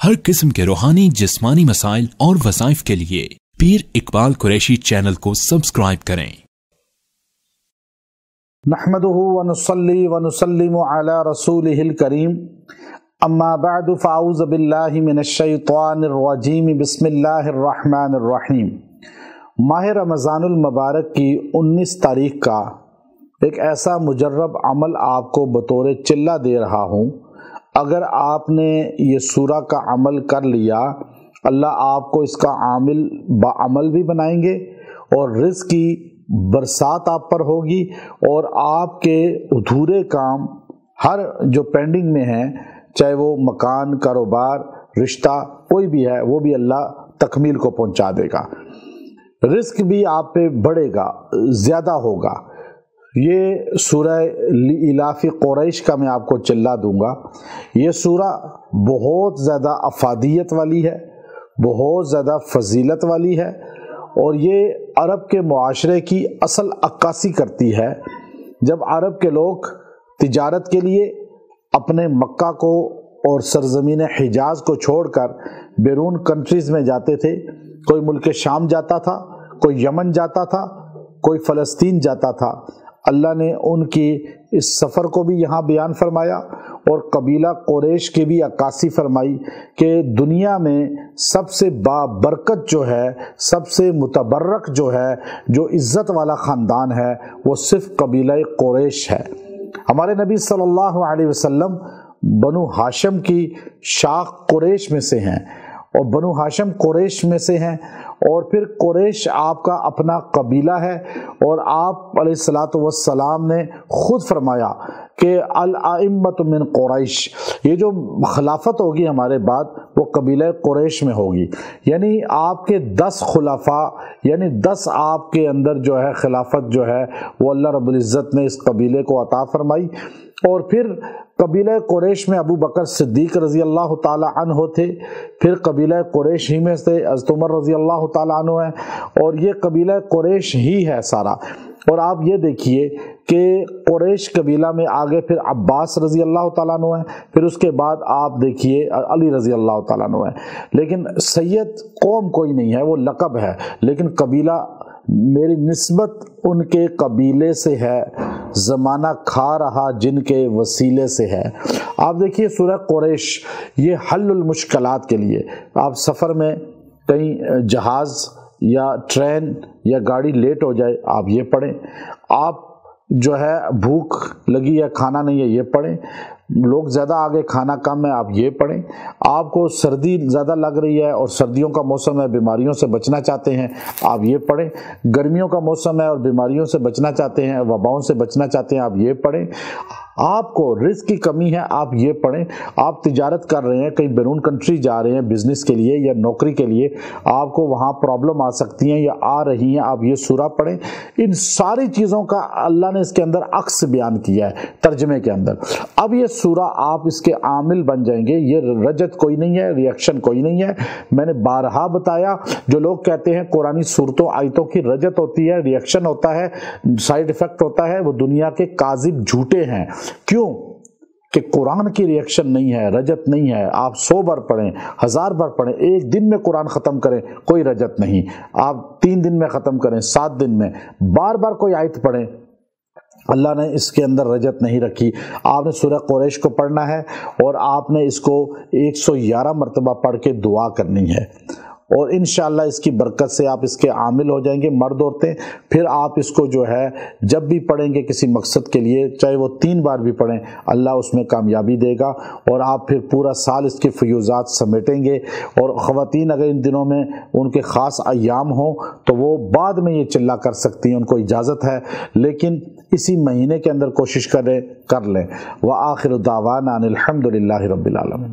हर किस्म के रूहानी जिस्मानी मसाइल और वज़ाइफ के लिए पीर इकबाल कुरैशी चैनल को सब्सक्राइब करें। नहमदुहु व नुसल्ली व नुसल्लिमु अला रसूलिहिल करीम, अम्मा बअदु फ़अऊज़ु बिल्लाहि मिनश शैतानिर रजीम, बिस्मिल्लाहिर रहमानिर रहीम। माह रमज़ानुल मुबारक की 19 तारीख का एक ऐसा मुजर्रब अमल आपको बतौर चिल्ला दे रहा हूँ। अगर आपने ये सूरा का अमल कर लिया, अल्लाह आपको इसका आमिल बाअमल भी बनाएंगे और रिज़्क़ की बरसात आप पर होगी और आपके अधूरे काम हर जो पेंडिंग में हैं, चाहे वो मकान, कारोबार, रिश्ता कोई भी है, वो भी अल्लाह तकमील को पहुंचा देगा। रिज़्क़ भी आप पे बढ़ेगा, ज़्यादा होगा। ये सूरह इलाफ़ी क़ुरैश का मैं आपको चिल्ला दूंगा। ये सूरा बहुत ज़्यादा अफ़ादियत वाली है, बहुत ज़्यादा फजीलत वाली है और ये अरब के मुआशरे की असल अक्कासी करती है। जब अरब के लोग तिजारत के लिए अपने मक्का को और सरज़मीन हिजाज़ को छोड़कर बैरून कंट्रीज़ में जाते थे, कोई मुल्क शाम जाता था, कोई यमन जाता था, कोई फ़लस्तीन जाता था, अल्लाह ने उनकी इस सफ़र को भी यहाँ बयान फरमाया और कबीला कुरैश की भी अक्कासी फरमाई कि दुनिया में सबसे बाबरकत जो है, सबसे मुतबर्रक जो है, जो इज़्ज़त वाला ख़ानदान है, वो सिर्फ़ कबीला कुरैश है। हमारे नबी सल्लल्लाहु अलैहि वसल्लम बनु हाशिम की शाख कुरैश में से हैं और बनु हाशिम कुरैश में से हैं और फिर कुरैश आपका अपना कबीला है और आप अलैहिस्सलातु वस्सलाम ने खुद फरमाया कि अल आइम्मतु मिन कुरैश, ये जो खिलाफत होगी हमारे बाद वो कबीला कुरैश में होगी। यानी आपके 10 खुलाफा, यानी 10 आपके अंदर जो है खिलाफत जो है वो अल्लाह रब्बुल इज़्ज़त ने इस कबीले को अता फरमाई। और फिर कबीला कुरैश में अबू बकर सिद्दीक रज़ी अल्लाह ताला अन्हु थे, फिर कबीला कुरैश ही में से हज़रत उमर रज़ी अल्लाह ताला अन्हु है और ये कबीला कुरैश ही है सारा। और आप ये देखिए कि कुरैश कबीला में आगे फिर अब्बास रज़ी अल्लाह ताला अन्हु है, फिर उसके बाद आप देखिए अली रज़ी अल्लाह ताला अन्हु है। लेकिन सैयद कौम कोई नहीं है, वो लक़ब है, लेकिन कबीला मेरी निस्बत उनके कबीले से है, ज़माना खा रहा जिनके वसीले से है। आप देखिए सूरह कुरैश, ये हल्लुल मुश्किलात के लिए आप सफ़र में कहीं जहाज़ या ट्रेन या गाड़ी लेट हो जाए, आप ये पढ़ें। आप जो है भूख लगी है, खाना नहीं है, ये पढ़ें। लोग ज़्यादा आगे, खाना कम है, आप ये पढ़ें। आपको सर्दी ज़्यादा लग रही है और सर्दियों का मौसम है, बीमारियों से बचना चाहते हैं, आप ये पढ़ें। गर्मियों का मौसम है और बीमारियों से बचना चाहते हैं, वबाओं से बचना चाहते हैं, आप ये पढ़ें। आपको रिज़्क़ की कमी है, आप ये पढ़ें। आप तिजारत कर रहे हैं, कहीं बैरून कंट्री जा रहे हैं बिज़नेस के लिए या नौकरी के लिए, आपको वहाँ प्रॉब्लम आ सकती हैं या आ रही हैं, आप ये सूरा पढ़ें। इन सारी चीज़ों का अल्लाह ने इसके अंदर अक्स बयान किया है तर्जमे के अंदर। अब ये सूरा आप इसके आमिल बन जाएंगे। ये रजत कोई नहीं है, रिएक्शन कोई नहीं है। मैंने बारहा बताया, जो लोग कहते हैं कुरानी सूरतों आयतों की रजत होती है, रिएक्शन होता है, साइड इफेक्ट होता है, वो दुनिया के काजिब झूठे हैं। क्यों? कि कुरान की रिएक्शन नहीं है, रजत नहीं है। आप 100 बार पढ़ें, 1000 बार पढ़ें, एक दिन में कुरान ख़त्म करें, कोई रजत नहीं। आप 3 दिन में ख़त्म करें, 7 दिन में, बार बार कोई आयत पढ़ें, अल्लाह ने इसके अंदर रजत नहीं रखी। आपने सूरह कुरैश को पढ़ना है और आपने इसको 111 मरतबा पढ़ के दुआ करनी है और इंशाअल्लाह इसकी बरकत से आप इसके आमिल हो जाएंगे, मर्द औरतें। फिर आप इसको जो है जब भी पढ़ेंगे किसी मकसद के लिए, चाहे वो 3 बार भी पढ़ें, अल्लाह उसमें कामयाबी देगा और आप फिर पूरा साल इसके फ़यूज़ात समेटेंगे। और ख़वातीन अगर इन दिनों में उनके ख़ास अय्याम हों तो वो बाद में ये चिल्ला कर सकती हैं, उनको इजाज़त है, लेकिन इसी महीने के अंदर कोशिश कर लें। व आखिर दावाना अनिल हम्दुलिल्लाहि रब्बिल आलमीन।